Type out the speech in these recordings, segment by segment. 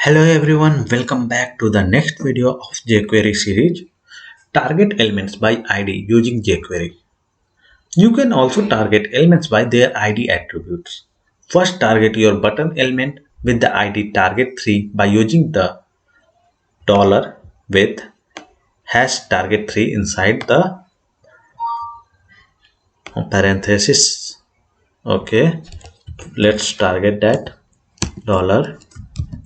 Hello everyone, welcome back to the next video of jQuery series. Target elements by ID using jQuery. You can also target elements by their ID attributes. First, target your button element with the ID target3 by using the dollar with hash target3 inside the parenthesis. Okay, let's target that dollar.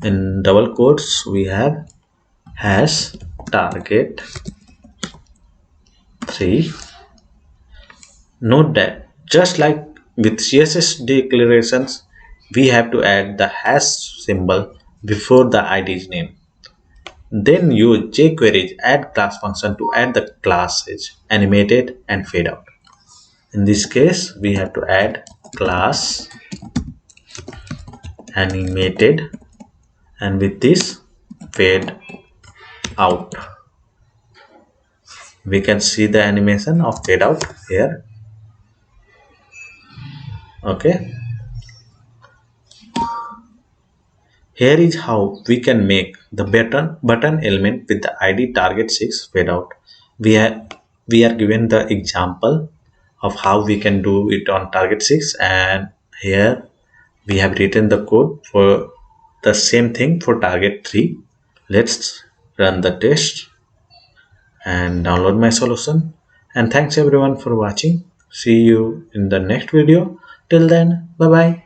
In double quotes, we have hash target 3. Note that just like with CSS declarations, we have to add the hash symbol before the ID's name. Then use jQuery's add class function to add the classes animated and fade out. In this case, we have to add class animated and with this fade out. We can see the animation of fade out here. Okay. Here is how we can make the button element with the ID target 6 fade out. We are given the example of how we can do it on target 6, and here we have written the code for the same thing for target 3. Let's run the test and download my solution. And thanks everyone for watching. See you in the next video. Till then, bye bye.